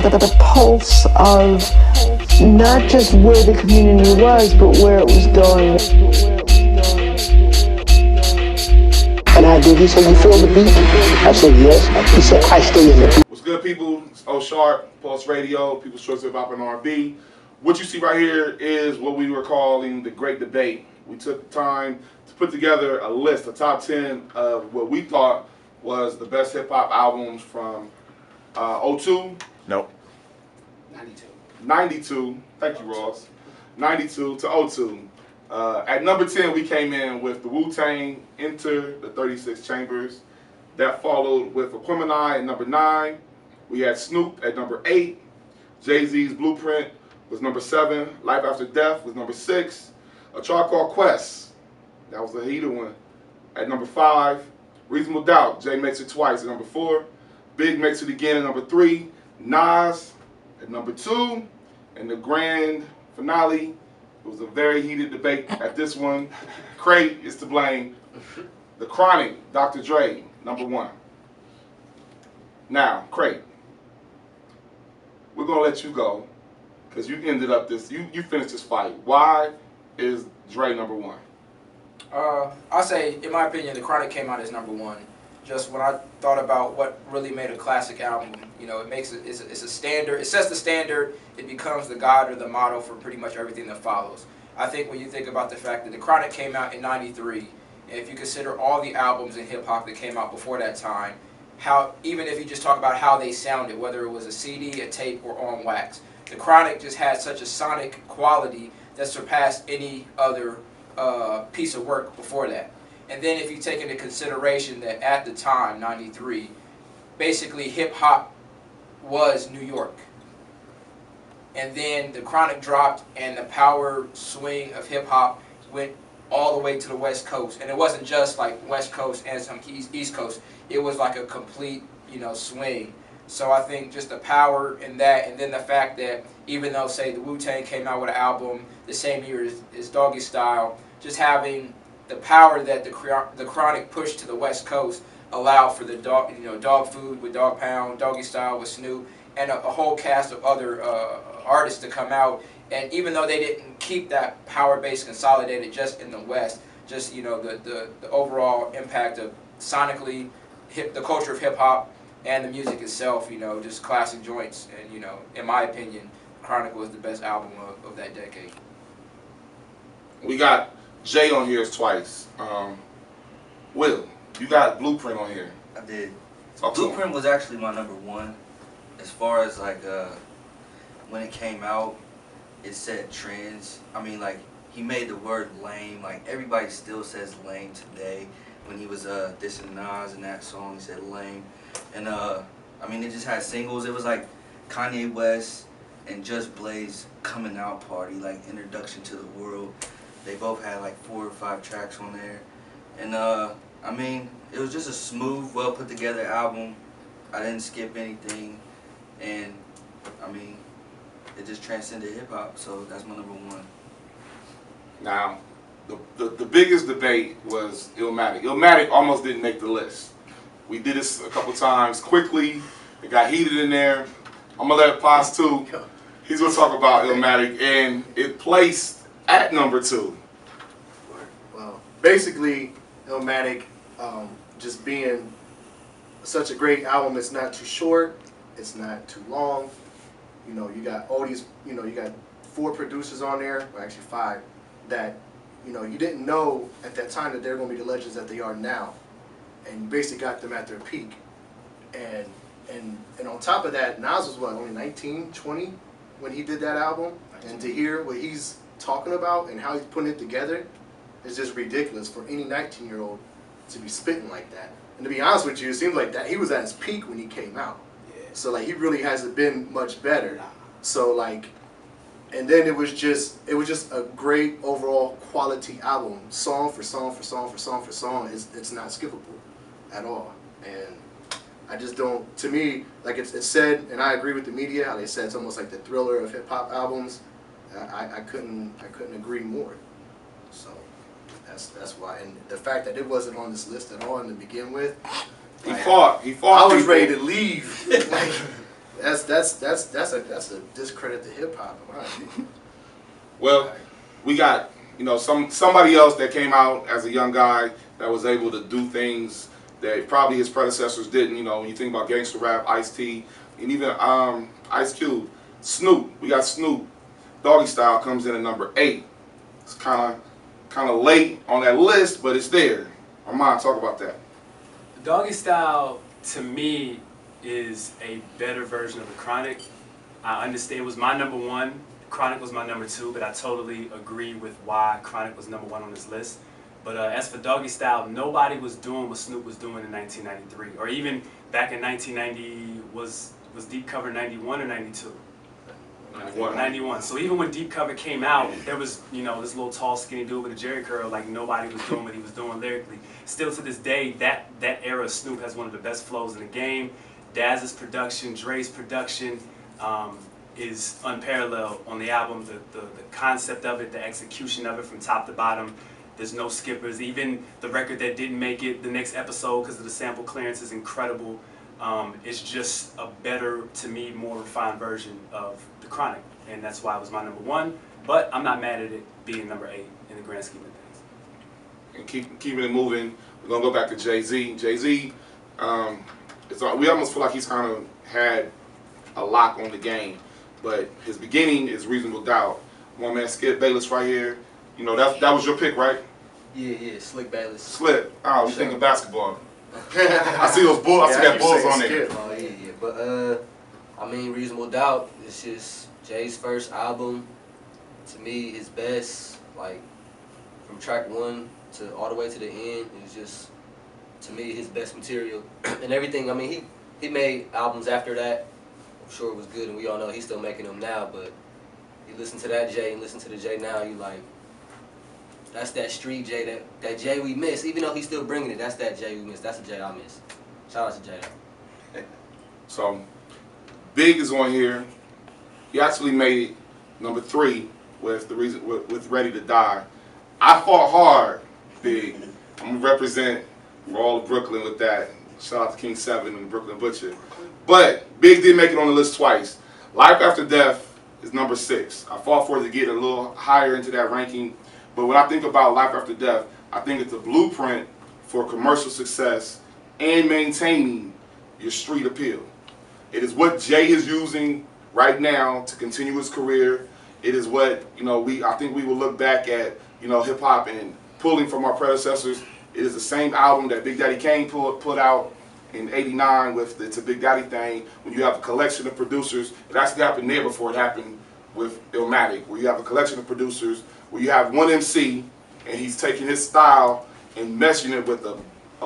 the pulse of not just where the community was, but where it was going. And I did. He said, "You feel the beat?" I said, "Yes." He said, "I stay in the beat." What's good, people? It's O Sharp, Pulse Radio, People's Choice Hip Hop and R&B. What you see right here is what we were calling the Great Debate. We took the time to put together a list, a top 10 of what we thought was the best hip hop albums from 02. Nope. 92. Thank you, Ross. 92 to 02. At number 10, we came in with the Wu-Tang, Enter the 36 Chambers. That followed with Aquemini at number 9. We had Snoop at number 8. Jay-Z's Blueprint was number 7. Life After Death was number 6. A Tribe Called Quest, that was the heater one, at number 5. Reasonable Doubt, Jay Makes It Twice at number 4. Big Makes It Again at number 3. Nas at number 2. And the grand finale, it was a very heated debate at this one. Crate is to blame. The Chronic, Dr. Dre, number 1. Now, Crate, we're gonna let you go because you ended up this. You finished this fight. Why is Dre number 1? I'll say, in my opinion, The Chronic came out as number 1. Just when I thought about what really made a classic album, you know, it's a standard. It sets the standard. It becomes the guide or the model for pretty much everything that follows. I think when you think about the fact that The Chronic came out in '93, and if you consider all the albums in hip hop that came out before that time, even if you just talk about how they sounded, whether it was a CD, a tape, or on wax, The Chronic just had such a sonic quality that surpassed any other piece of work before that. And then if you take into consideration that at the time, '93, basically hip-hop was New York. And then The Chronic dropped and the power swing of hip-hop went all the way to the West Coast. And it wasn't just like West Coast and some East Coast. It was like a complete, swing. So I think just the power in that, and then the fact that even though, say, the Wu-Tang came out with an album the same year as Doggy Style, just having the power that the Chronic pushed to the West Coast allowed for the Dog Food with Dog Pound, Doggy Style with Snoop, and a whole cast of other artists to come out. And even though they didn't keep that power base consolidated just in the West, just the overall impact of sonically the culture of hip hop and the music itself, just classic joints. And in my opinion, Chronic was the best album of that decade. We got Jay on here twice. Will, you got Blueprint on here. I did. Talk to Blueprint him. was actually my number 1. As far as when it came out, it set trends. I mean, he made the word lame. Everybody still says lame today. When he was dissing Nas in that song, he said lame. And it just had singles. It was like Kanye West and Just Blaze coming out party, Introduction to the World. They both had 4 or 5 tracks on there. And it was just a smooth, well put together album. I didn't skip anything. And it just transcended hip hop, so that's my number 1. Now, the biggest debate was Illmatic. Illmatic almost didn't make the list. We did this a couple times quickly. It got heated in there. I'm gonna let Paz too. He's gonna talk about Illmatic, and it placed at number 2. Well, basically, Illmatic just being such a great album. It's not too short. It's not too long. You got all these. You got 4 producers on there, or actually 5, that you didn't know at that time that they're going to be the legends that they are now, and you basically got them at their peak. And on top of that, Nas was only 19, 20 when he did that album, and to hear what he's talking about and how he's putting it together is just ridiculous for any 19-year-old to be spitting like that. And to be honest with you, it seems like that he was at his peak when he came out. Yeah. So he really hasn't been much better. So and then it was just a great overall quality album, song for song for song for song for song. It's not skippable at all. And I just don't. To me, it's said, and I agree with the media how they said it's almost like the Thriller of hip hop albums. I couldn't agree more. So that's why. And the fact that it wasn't on this list at all to begin with, He fought. I was ready to leave. That's a discredit to hip hop. Well, we got somebody else that came out as a young guy that was able to do things that probably his predecessors didn't. When you think about gangster rap, Ice-T, and even Ice Cube, Snoop. We got Snoop. Doggy Style comes in at number 8. It's kind of late on that list, but it's there. Armand, talk about that. Doggy Style, to me, is a better version of the Chronic. I understand it was my number 1. Chronic was my number 2, but I totally agree with why Chronic was number 1 on this list. But as for Doggy Style, nobody was doing what Snoop was doing in 1993, or even back in 1990. Was Deep Cover 91 or 92? 91. So even when Deep Cover came out, there was this little tall, skinny dude with a jerry curl. Like nobody was doing what he was doing lyrically. Still to this day, that era of Snoop has one of the best flows in the game. Daz's production, Dre's production. Is unparalleled on the album. The concept of it, the execution of it from top to bottom. There's no skippers. Even the record that didn't make it the next episode because of the sample clearance is incredible. It's just a better, to me, more refined version of the Chronic, and that's why it was my number 1. But I'm not mad at it being number 8 in the grand scheme of things. And keeping it moving, we're gonna go back to Jay-Z. Jay-Z, we almost feel like he's kind of had a lock on the game. But his beginning is Reasonable Doubt. One man, Skip Bayless right here. That was your pick, right? Yeah, Slick Bayless. Slip. Oh, you thinking basketball? I see those Bulls. I see that Bulls on there. Oh yeah. But Reasonable Doubt is just Jay's first album. To me, his best. Like from track 1 to all the way to the end is just, to me, his best material and everything. I mean, he made albums after that. I'm sure it was good, and we all know he's still making them now, but you listen to that Jay and listen to the Jay now, you like, that's that street Jay, that Jay we miss. Even though he's still bringing it, that's that Jay we miss. That's the Jay I miss. Shout out to Jay. So, Big is on here. He actually made it number 3 with with Ready to Die. I fought hard, Big. I'm gonna represent for all of Brooklyn with that. Shout out to King 7 and Brooklyn Butcher. But Big did make it on the list twice. Life After Death is number 6. I fought for it to get a little higher into that ranking. But when I think about Life After Death, I think it's a blueprint for commercial success and maintaining your street appeal. It is what Jay is using right now to continue his career. It is what, I think we will look back at, hip hop and pulling from our predecessors. It is the same album that Big Daddy Kane put out in '89 with It's a Big Daddy Thing. When you have a collection of producers, it actually happened there before it happened with Illmatic, where you have a collection of producers, where you have one MC, and he's taking his style and meshing it with a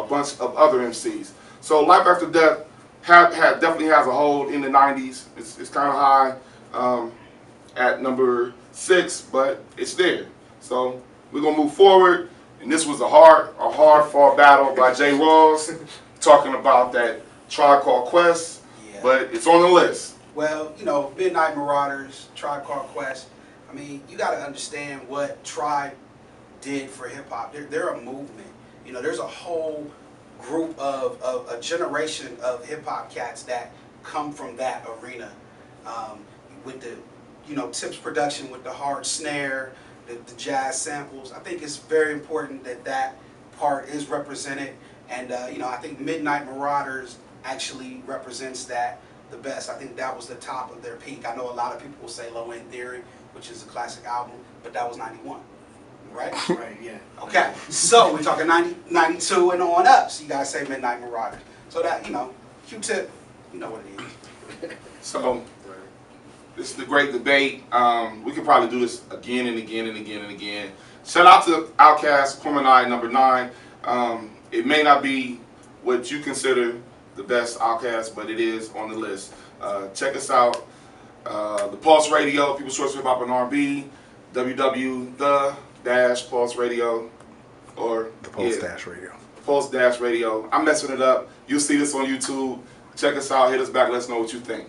bunch of other MCs. So Life After Death definitely has a hold in the '90s. It's kind of high at number 6, but it's there. So we're gonna move forward, and this was a hard fought battle by Jay Ross, talking about that Tribe Called Quest, but it's on the list. Well, Midnight Marauders, Tribe Called Quest. I mean, you got to understand what Tribe did for hip hop. They're a movement. There's a whole group of a generation of hip hop cats that come from that arena, with the Tip's production with the hard snare, the jazz samples. I think it's very important that part is represented, and I think Midnight Marauders actually represents that the best. I think that was the top of their peak. I know a lot of people will say Low End Theory, which is a classic album, but that was '91, right? Right, yeah. Okay, so we're talking 90, 92 and on up, so you guys say Midnight Marauders. So that, Q-Tip, you know what it is. So this is the great debate. We could probably do this again and again and again and again. Shout out to Outkast, Quemini, number 9. It may not be what you consider the best Outkast, but it is on the list. Check us out. The Pulse Radio, People's Choice Hip Hop and R&B, www.the-Pulse Radio, or the Pulse Radio. Pulse Radio. I'm messing it up. You'll see this on YouTube. Check us out. Hit us back. Let us know what you think.